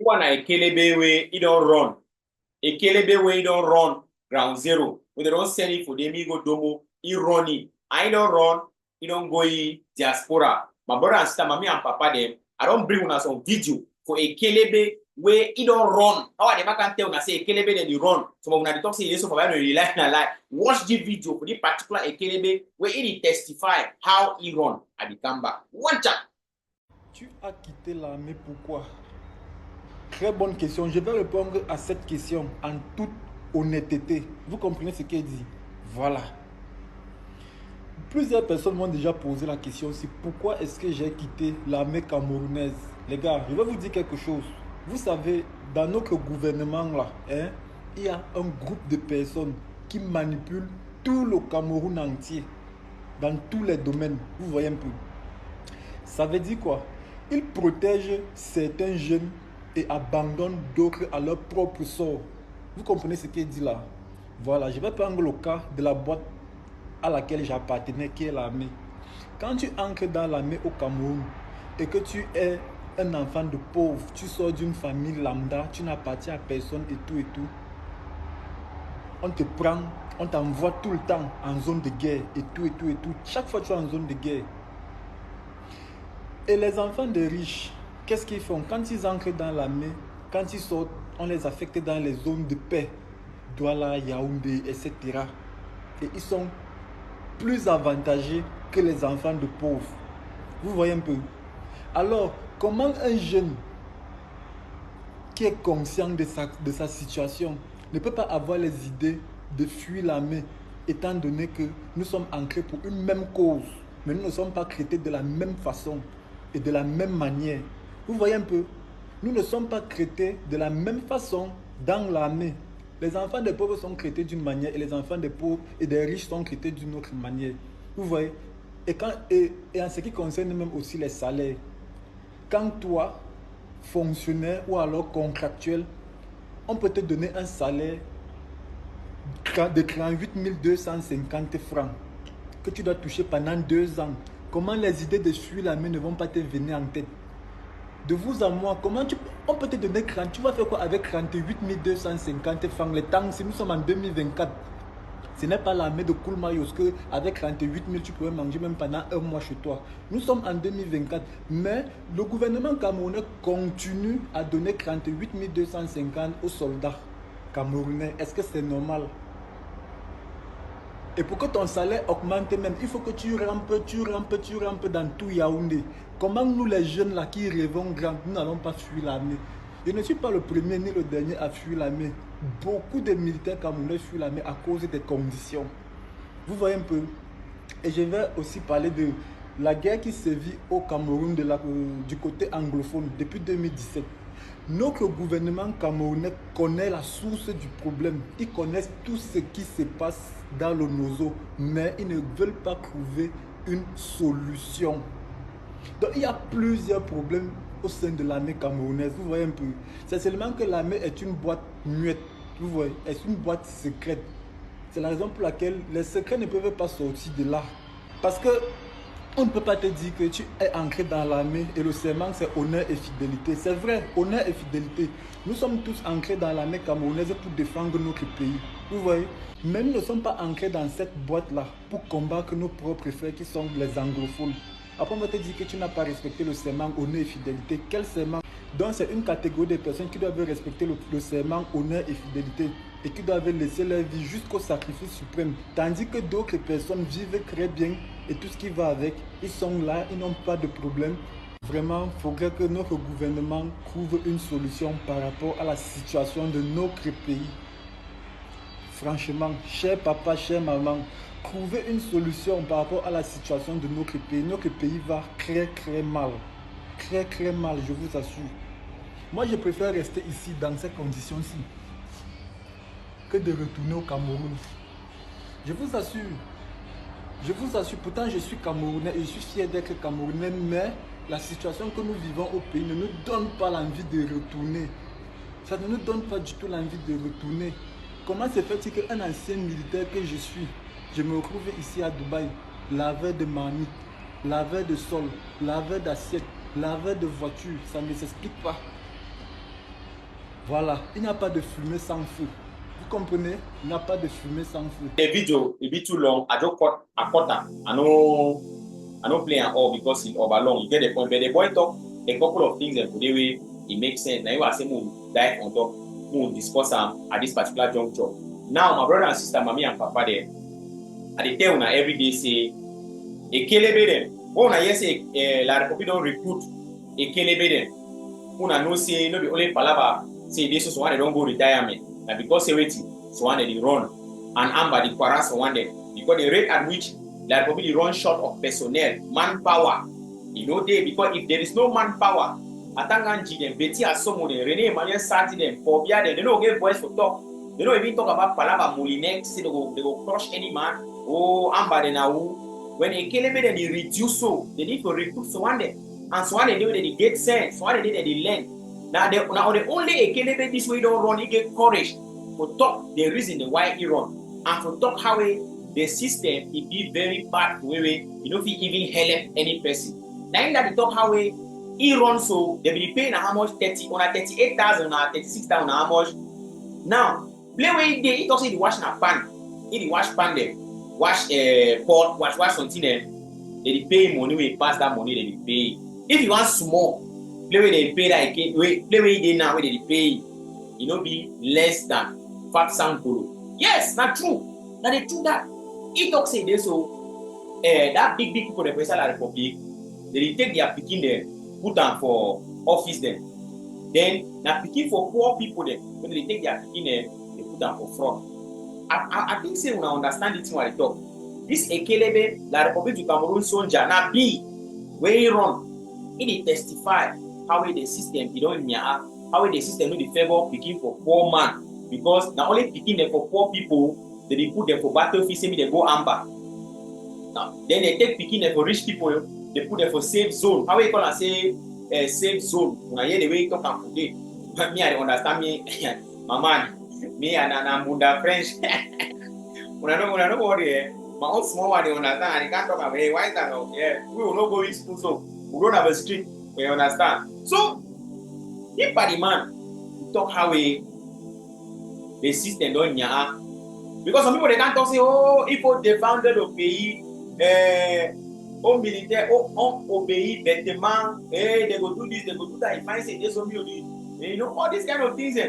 pourquoi na ekelebe we it don't run. Ekelebe we it don't run ground zero. We don't send it for them, go domo, he running. I don't run, he don't go in diaspora. My brother and sister, mommy and papa them, I don't bring una some video for ekelebe where he don't run. How they can tell una say ekelebe then you run. Some of una they talk say yes, so for no rely na lie. Watch the video for the particular ekelebe where he testify how he run at the Kamba. One chat. Tu as quitté l'armée, pourquoi? Très bonne question. Je vais répondre à cette question en toute honnêteté. Vous comprenez ce qu'elle dit? Voilà. Plusieurs personnes m'ont déjà posé la question aussi. Pourquoi est-ce que j'ai quitté l'armée camerounaise? Les gars, je vais vous dire quelque chose. Vous savez, dans notre gouvernement là, il y a un groupe de personnes qui manipulent tout le Cameroun entier. Dans tous les domaines. Vous voyez un peu. Ça veut dire quoi? Ils protègent certains jeunes et abandonnent d'autres à leur propre sort. Vous comprenez ce qu'il dit là? Voilà, je vais prendre le cas de la boîte à laquelle j'appartenais, qui est l'armée. Quand tu entres dans l'armée au Cameroun et que tu es un enfant de pauvre, tu sors d'une famille lambda, tu n'appartiens à personne et tout, on te prend, on t'envoie tout le temps en zone de guerre et tout. Chaque fois tu es en zone de guerre. Et les enfants de riches, qu'est-ce qu'ils font? Quand ils entrent dans l'armée, quand ils sortent, on les affecte dans les zones de paix, Douala, Yaoundé, etc. Et ils sont plus avantagés que les enfants de pauvres. Vous voyez un peu? Alors, comment un jeune qui est conscient de sa situation ne peut pas avoir les idées de fuir l'armée, étant donné que nous sommes ancrés pour une même cause, mais nous ne sommes pas traités de la même façon et de la même manière. Vous voyez un peu? Nous ne sommes pas traités de la même façon dans l'armée. Les enfants des pauvres sont traités d'une manière et les enfants des pauvres et des riches sont traités d'une autre manière. Vous voyez? Et en ce qui concerne même aussi les salaires, quand toi, fonctionnaire ou alors contractuel, on peut te donner un salaire de 38 250 francs que tu dois toucher pendant 2 ans. Comment les idées de fuir l'armée ne vont pas te venir en tête? De vous à moi, on peut te donner 30, tu vas faire quoi avec 38 250 francs? Le temps, si nous sommes en 2024, ce n'est pas l'armée de Koulmayos que avec 38 000, tu pourrais manger même pendant un mois chez toi. Nous sommes en 2024, mais le gouvernement camerounais continue à donner 38 250 aux soldats camerounais. Est-ce que c'est normal? Et pour que ton salaire augmente même, il faut que tu rampes dans tout Yaoundé. Comment nous les jeunes là qui rêvons grand, nous n'allons pas fuir l'armée? Je ne suis pas le premier ni le dernier à fuir l'armée. Beaucoup de militaires camerounais fuient l'armée à cause des conditions. Vous voyez un peu? Et je vais aussi parler de la guerre qui sévit au Cameroun du côté anglophone depuis 2017. Notre gouvernement camerounais connaît la source du problème. Ils connaissent tout ce qui se passe dans le nozo, mais ils ne veulent pas trouver une solution. Donc il y a plusieurs problèmes au sein de l'armée camerounaise. Vous voyez un peu. C'est seulement que l'armée est une boîte muette. Vous voyez, est une boîte secrète. C'est la raison pour laquelle les secrets ne peuvent pas sortir de là. Parce que on ne peut pas te dire que tu es ancré dans l'armée et le serment c'est honneur et fidélité. C'est vrai, honneur et fidélité. Nous sommes tous ancrés dans l'armée camerounaise pour défendre notre pays. Vous voyez? Mais nous ne sommes pas ancrés dans cette boîte-là pour combattre nos propres frères qui sont les anglophones. Après, on va te dire que tu n'as pas respecté le serment honneur et fidélité. Quel serment? Donc, c'est une catégorie de personnes qui doivent respecter le serment honneur et fidélité et qui doivent laisser leur vie jusqu'au sacrifice suprême. Tandis que d'autres personnes vivent très bien et tout ce qui va avec, ils sont là, ils n'ont pas de problème. Vraiment, il faudrait que notre gouvernement trouve une solution par rapport à la situation de notre pays. Franchement, cher papa, chère maman, trouver une solution par rapport à la situation de notre pays. Notre pays va très mal. Très mal, je vous assure. Moi, je préfère rester ici dans ces conditions-ci que de retourner au Cameroun. Je vous assure. Pourtant je suis Camerounais et je suis fier d'être Camerounais, mais la situation que nous vivons au pays ne nous donne pas l'envie de retourner. Ça ne nous donne pas du tout l'envie de retourner. Comment se fait-il qu'un ancien militaire que je suis, je me retrouve ici à Dubaï, laveur de marmite, laveur de sol, laveur d'assiette, laveur de voiture, ça ne s'explique pas. Voilà, il n'y a pas de fumée sans feu. Vous comprenez? Il n'y a pas de fumée sans feu. The video a bit too long. I just cut a quarter. I don't play at all because it's over long. You get the point. But the boy talk a couple of things and today way it makes sense. Now you are saying we'll dive on top, we'll discuss at this particular juncture. Now my brother and sister, mommy and papa there, I dey tell una every day say Ekelebe dem. When una hear say La Republic don recruit Ekelebe dem, una know say no be only palava say this so one they don't go retirement. Na because say wetin so one they run and Amba the quarrels for one day because the rate at which La Republic run short of personnel, manpower, you know they because if there is no manpower, Atanganji them, Betty Asomo them, Rene Emmanuel Sati them, Pobia them, they don't get voice for talk. They don't even talk about palava Molinex, say they go crush any man. Oh, Amba de Nahu. When Ekelebe then they reduce so, they need to recruit Swande. And Swande they get sense, Swande they learn. Now the only Ekelebe this way don't run, he get courage to talk the reason why he run. And to talk how the system it be very bad way you know if he even help any person. Now in that they talk how he run so they be paying how much 38,000 or 36,000 how much. Now play where he talks he wash na pan, he wash pan them. Wash pot, wash something them. They pay money, we pass that money, they pay. If you want small, play where they pay that play where they now where they pay, you know, be less than fat sample. Yes, not true. Now they do that. He talks say this so that big people the President of the Republic, they take their picking there, put them for office then. Then now picking for poor people then, when they take their picking there, they put them for fraud. I think say when I understand it what I talk. This Ekelebe, La Republic du Cameroon soldier, now be where he run, he testify how the system, you don't how the system will favor picking for poor man. Because not only picking them for poor people, they put them for battlefield, say they go amber. Now, then they take picking them for rich people, they put them for safe zone. How we call and say safe zone? When I hear the way you talk and today, but me I don't understand me, my man. Me and Munda French. When I don't worry, my own small one, they understand. I can't talk about why is that? Yeah, we will not go in school, so we don't have a street. We understand. So, if by the man, we talk how the system don't nya. Because some people they can't talk say, oh, if they founded obey, militaire, obey, bêtement, they go do this, they go do that. If I say this, you know all these kind of things.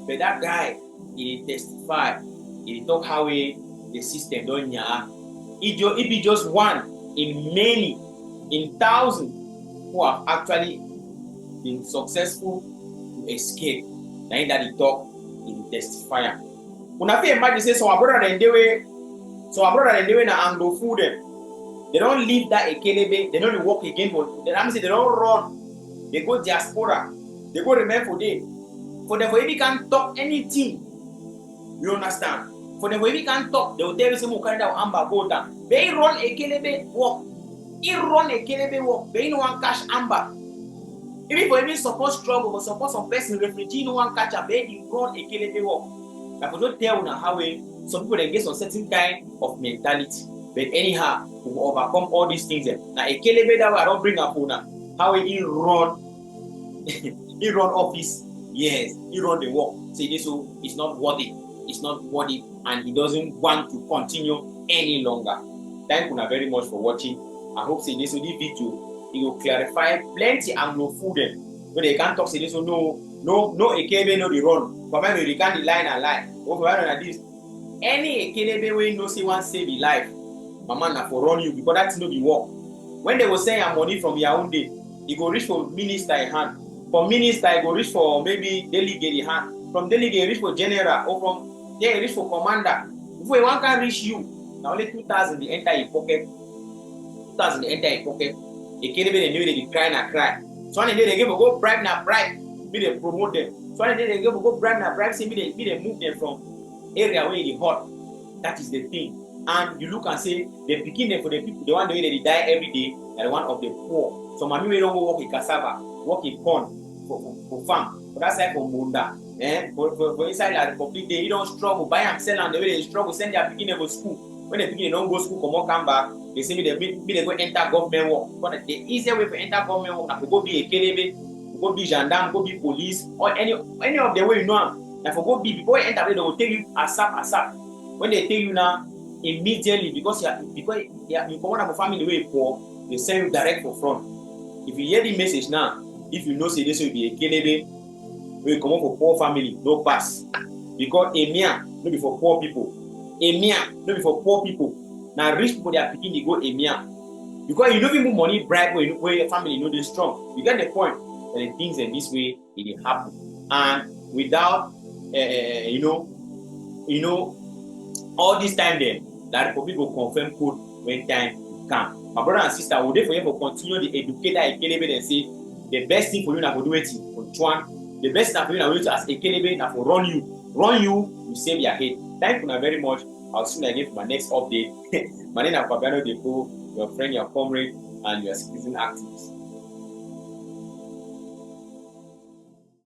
But that guy. He testify, he talk how the system don't nya. It be just one in many, in thousands who have actually been successful to escape. Now that he talk, he testify. When I feel imagine say so our brother and they way na Anglo food them. They don't leave that Ekelebe, they don't walk again for them. Say they don't run, they go diaspora, they go remain for them. For them for you can't talk anything. You understand? For them, when we can't talk, they will tell you some kind of amber go down. They run Ekelebe walk. He run Ekelebe walk. They no one catch amber. Even for even support struggle or support some person refugee, no one catch a baby run Ekelebe walk. I could not tell now how some people they get some certain kind of mentality. But anyhow, we will overcome all these things. Now Ekelebe that I don't bring up now. How he run, he run office. Yes, he run the work. Say this so it's not worthy. It's not worthy and he doesn't want to continue any longer. Thank you very much for watching. I hope say this video it will clarify plenty Anglo food when they can't talk say this so no Ekebe no the run. For me they can't lie and lie. Over like this. Any Ekebe way no say one save your life. Mama na for run you because that's no be work. When they will say your money from Yaoundé, you go reach for minister in hand. From minister, you go reach for maybe delegate in hand. From delegate, reach for general or from there reach for commander. Before one can reach you, now only 2,000 they enter your pocket. 2,000 they enter your pocket. They can't even know they cry na cry. So one day they give a go bribe na bribe, be they promote them. So one day they give a go bribe na bribe, say be they move them from area where they hot. That is the thing. And you look and say they begin them for the people, the one way they die every day, and the one of the poor. So mommy we don't go work in cassava, work in corn for farm. For that side for Munda. For inside the Republic, they don't struggle, buy and sell, and the way they struggle, send their beginning to school. When the beginning don't go school, come back, they say they go enter government work. But the easier way to enter government work, I could go be a Kelebe, go be gendarme, go be police, or any of the way you know. Now for go be before you enter, they will tell you ASAP. When they tell you now, immediately because you come out of a family way poor, they send you direct for front. If you hear the message now, if you know say this will be a kelebe, we come out for poor family, no pass. Because EMIA no be for poor people. EMIA no be for poor people. Now rich people they are picking they go EMIA. Because you don't even money bribe where your family know they're strong. You get the point. And the things in this way it happen. And without all this time then that Republic will confirm code when time come. My brother and sister, would they for you to continue the educator Ekelebe and say the best thing for you now for do it for Chuan. The best thing for you now to as Ekelebe now for run you, you save your head. Thank you very much. I'll see you again for my next update. My name is Fabiano Depo, your friend, your comrade, and your citizen activist.